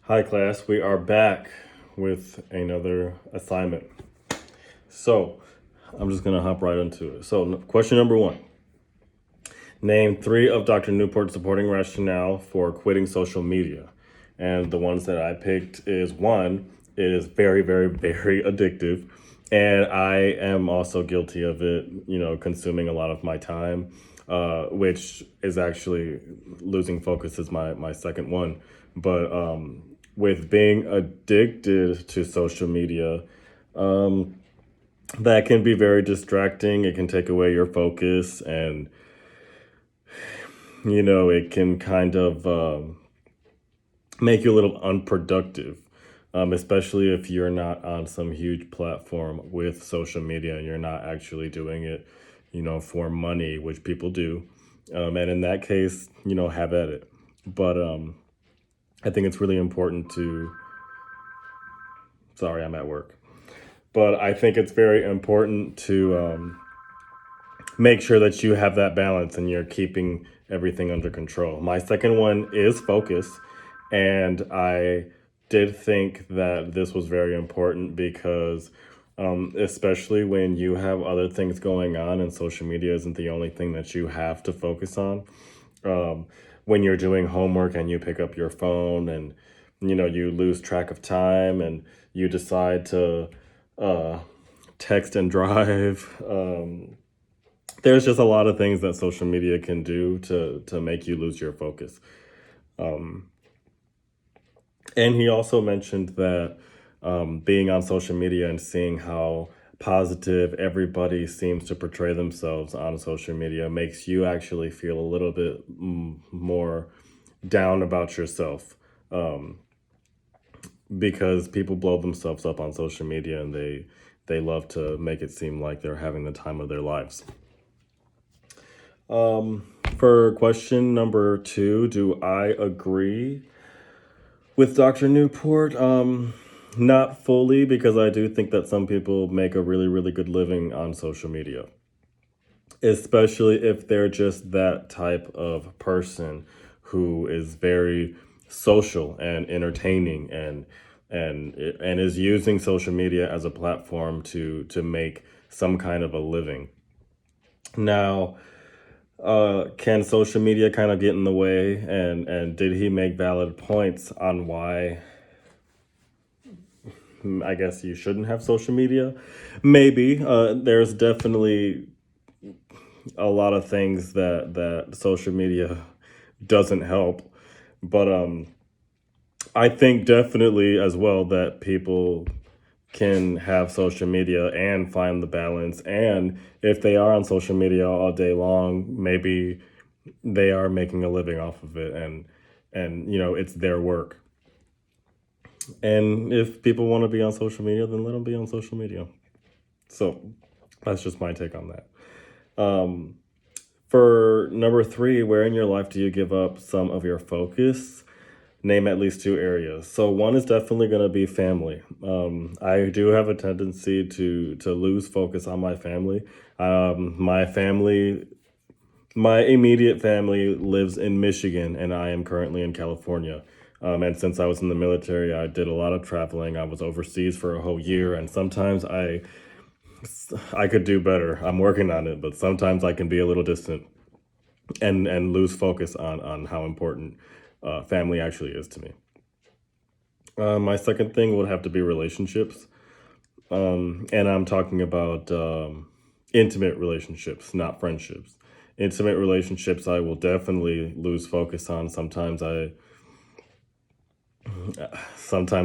Hi, class. We are back with another assignment. So, I'm just going to hop right into it. So, question number one. Name three of Dr. Newport's supporting rationale for quitting social media. And the ones that I picked is one, it is very, very, very addictive. And I am also guilty of it, consuming a lot of my time, which is actually losing focus is my second one. But with being addicted to social media, that can be very distracting. It can take away your focus and it can kind of make you a little unproductive, especially if you're not on some huge platform with social media and you're not actually doing it, for money, which people do. And in that case, have at it. But I think it's really important to, sorry, I'm at work. But I think it's very important to make sure that you have that balance and you're keeping everything under control. My second one is focus. And I did think that this was very important because, especially when you have other things going on and social media isn't the only thing that you have to focus on. When you're doing homework and you pick up your phone and, you lose track of time and you decide to uh, text and drive. There's just a lot of things that social media can do to make you lose your focus. And he also mentioned that being on social media and seeing how positive everybody seems to portray themselves on social media makes you actually feel a little bit more down about yourself, because people blow themselves up on social media and they love to make it seem like they're having the time of their lives. For question number two, do I agree with Dr. Newport? Not fully, because I do think that some people make a really, really good living on social media, especially if they're just that type of person who is very social and entertaining and is using social media as a platform to make some kind of a living. Now, can social media kind of get in the way? And did he make valid points on why I guess you shouldn't have social media? Maybe. There's definitely a lot of things that social media doesn't help, but I think definitely as well that people can have social media and find the balance. And if they are on social media all day long, maybe they are making a living off of it, and it's their work. And if people want to be on social media, then let them be on social media. So that's just my take on that. For number three, where in your life do you give up some of your focus? Name at least two areas. So one is definitely going to be family. I do have a tendency to lose focus on my family. My immediate family lives in Michigan, and I am currently in California. And since I was in the military, I did a lot of traveling. I was overseas for a whole year, and sometimes I could do better. I'm working on it, but sometimes I can be a little distant and lose focus on how important family actually is to me. My second thing would have to be relationships, and I'm talking about intimate relationships, not friendships. Intimate relationships, I will definitely lose focus on. Sometimes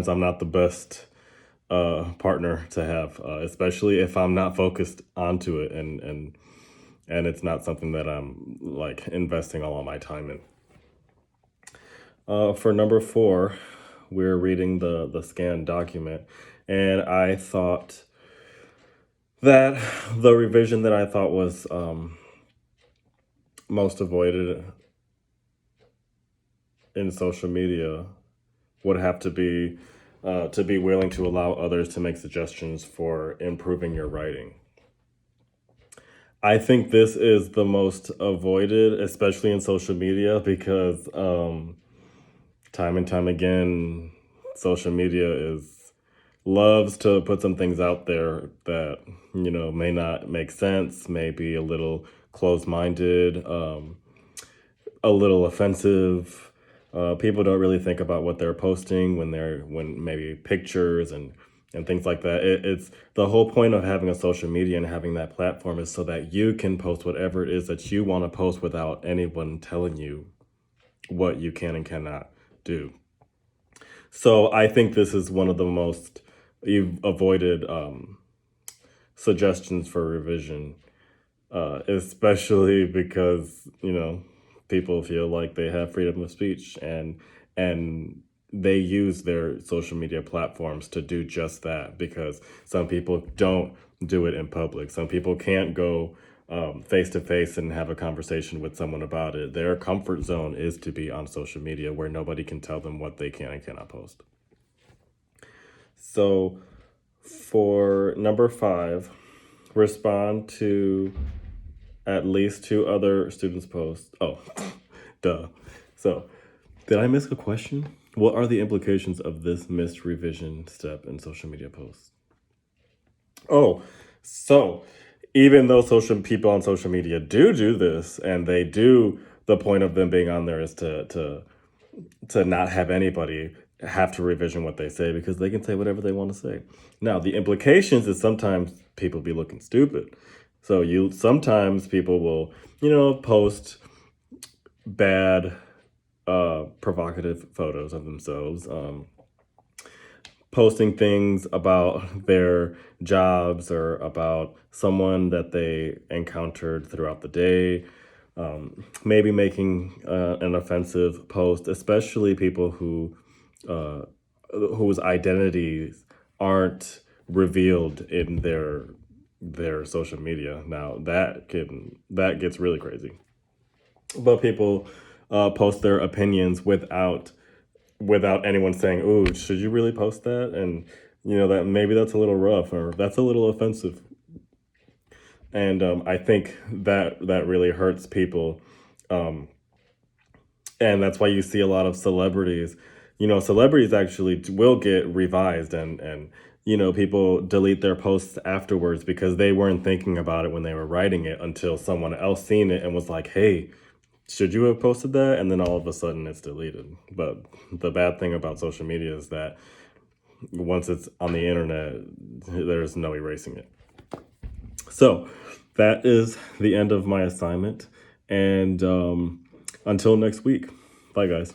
I'm not the best partner to have, especially if I'm not focused onto it and it's not something that I'm like investing all of my time in. For number four, we're reading the scanned document, and I thought that the revision that I thought was most avoided in social media would have to be willing to allow others to make suggestions for improving your writing. I think this is the most avoided, especially in social media, because time and time again, social media is loves to put some things out there that may not make sense, may be a little closed-minded, a little offensive. People don't really think about what they're posting when maybe pictures and things like that. It's the whole point of having a social media and having that platform is so that you can post whatever it is that you want to post without anyone telling you what you can and cannot do. So I think this is one of the most avoided suggestions for revision, especially because people feel like they have freedom of speech, and they use their social media platforms to do just that, because some people don't do it in public. Some people can't go face to face and have a conversation with someone about it. Their comfort zone is to be on social media where nobody can tell them what they can and cannot post. So for number 5, respond to at least 2 other students' posts. Oh, duh. So, did I miss a question? What are the implications of this missed revision step in social media posts? Oh, so even though people on social media do this, and they do, the point of them being on there is to not have anybody have to revision what they say, because they can say whatever they want to say. Now, the implications is sometimes people be looking stupid. So sometimes people will, post bad, provocative photos of themselves, posting things about their jobs or about someone that they encountered throughout the day, maybe making an offensive post, especially people whose identities aren't revealed in their social media. Now that gets really crazy. But people post their opinions without anyone saying, "Ooh, should you really post that?" And that maybe that's a little rough, or that's a little offensive. And I think that really hurts people. And that's why you see a lot of celebrities. Celebrities actually will get revised, and people delete their posts afterwards because they weren't thinking about it when they were writing it, until someone else seen it and was like, "Hey, should you have posted that?" And then all of a sudden it's deleted. But the bad thing about social media is that once it's on the internet, there's no erasing it. So that is the end of my assignment. And until next week, bye guys.